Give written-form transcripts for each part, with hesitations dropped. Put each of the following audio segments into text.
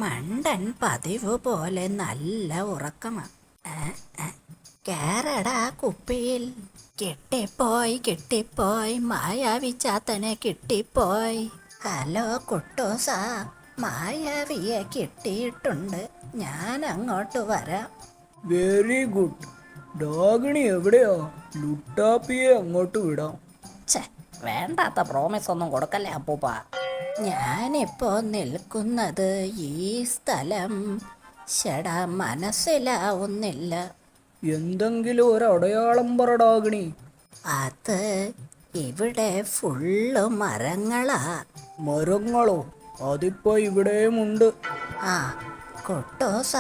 മണ്ടൻ പതിവ് പോലെ നല്ല ഉറക്കമാ. കേറടാ കുപ്പിയിൽ. കിട്ടിപ്പോയി മായാവിച്ചാത്തനെ കിട്ടിപ്പോയി. ഹലോ കുട്ടൂസാ, മായാവിയെ കിട്ടിയിട്ടുണ്ട്, ഞാൻ അങ്ങോട്ട് വരാം. Very good. ഡാഗിണി എവിടെയാ? ലുട്ടാപ്പിയെ അങ്ങോട്ട് വിടാം. ഛേ, വേണ്ടാത്ത പ്രോമിസ് ഒന്നും കൊടുക്കല്ലേ അപ്പൂപ്പ. ഞാനിപ്പോ നിൽക്കുന്നത് ഈ സ്ഥലം ശടാ മനസ്സിലാവുന്നില്ല. എന്തെങ്കിലും ഒരു അടയാളം പറ ഡാഗിണി. അത് ഇവിടെ ഫുള്ള് മരങ്ങളാ. മരങ്ങളോ? അതിപ്പോ ഇവിടെയുമുണ്ട്. ആ കുട്ടൂസ,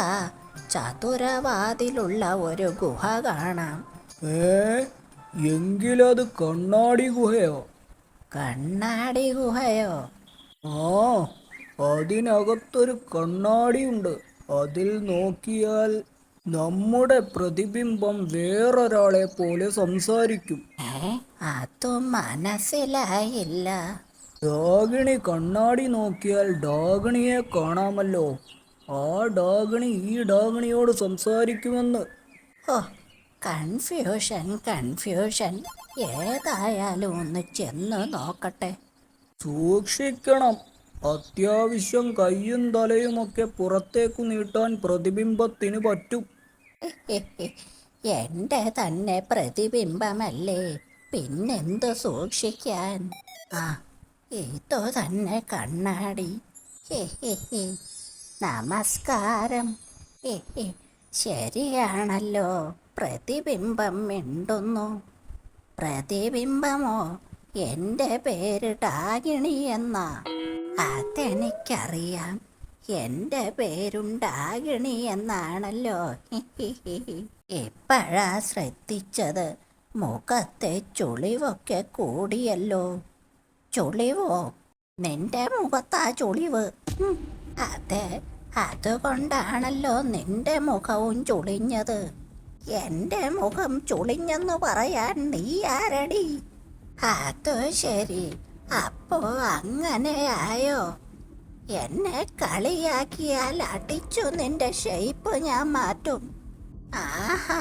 ചതുരവാതിലുള്ള ഒരു ഗുഹ കാണാം. എങ്കിലത് കണ്ണാടി ഗുഹയോ? കണ്ണാടി ഗുഹയോ? ആ, അതിനകത്തൊരു കണ്ണാടിയുണ്ട്. അതിൽ നോക്കിയാൽ നമ്മുടെ പ്രതിബിംബം വേറൊരാളെ പോലെ സംസാരിക്കും. അതും മനസ്സിലായില്ല. ഡാഗിണി കണ്ണാടി നോക്കിയാൽ ഡാഗിണിയെ കാണാമല്ലോ. ആ ഡാഗിണി ഈ ഡാഗിണിയോട് സംസാരിക്കുമെന്ന്. ഓ, കൺഫ്യൂഷൻ. ഏതായാലും ഒന്ന് ചെന്ന് നോക്കട്ടെ. സൂക്ഷിക്കണം. അത്യാവശ്യം കയ്യും തലയുമൊക്കെ പുറത്തേക്കു നീട്ടാൻ പ്രതിബിംബത്തിന് പറ്റും. എൻ്റെ തന്നെ പ്രതിബിംബമല്ലേ, പിന്നെന്ത് സൂക്ഷിക്കാൻ. ആ, ഇതോ തന്നെ കണ്ണാടി. നമസ്കാരം. ശരിയാണല്ലോ, പ്രതിബിംബം മിണ്ടുന്നു. പ്രതിബിംബമോ? എൻ്റെ പേര് ഡാഗിണി എന്നാ. അതെനിക്കറിയാം, എൻ്റെ പേരും ഡാഗിണി എന്നാണല്ലോ. ഇപ്പോഴാ ശ്രദ്ധിച്ചത്, മുഖത്തെ ചുളിവൊക്കെ കൂടിയല്ലോ. ചുളിവോ? നിന്റെ മുഖത്താ ചുളിവ്? അതെ, അതുകൊണ്ടാണല്ലോ നിന്റെ മുഖവും ചുളിഞ്ഞത്. എൻ്റെ മുഖം ചുളിഞ്ഞെന്ന് പറയാൻ നീ ആരടി? അതോ ശരി, അപ്പോ അങ്ങനെയായോ? എന്നെ കളിയാക്കിയാൽ അടിച്ചു നിന്റെ ഷേപ്പ് ഞാൻ മാറ്റും. ആഹാ,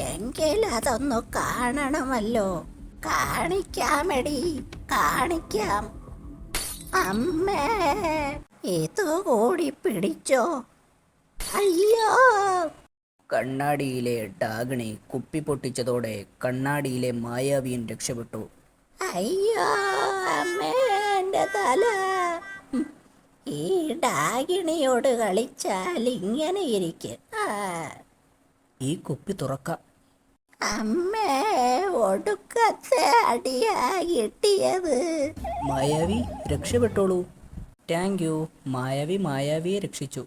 എങ്കിൽ അതൊന്നു കാണണമല്ലോ. കാണിക്കാമെടി, കാണിക്കാം. അമ്മേ, ഇതുകൂടി പിടിച്ചോ. അയ്യോ! കണ്ണാടിയിലെ ഡാഗിണി കുപ്പി പൊട്ടിച്ചതോടെ കണ്ണാടിയിലെ മായാവിയും രക്ഷപ്പെട്ടു. അയ്യോ അമ്മേ, എൻ്റെ തല. ഈ ഡാഗിണിയോട് കളിച്ചാൽ ഇങ്ങനെ ഇരിക്കും. ഈ കുപ്പി തുറക്കാം. അമ്മേ, ഒടുക്കത്തെ അടിയാ കിട്ടിയത്. മായാവി രക്ഷപ്പെട്ടോളൂ. Thank you. മായാവിയെ രക്ഷിച്ചു.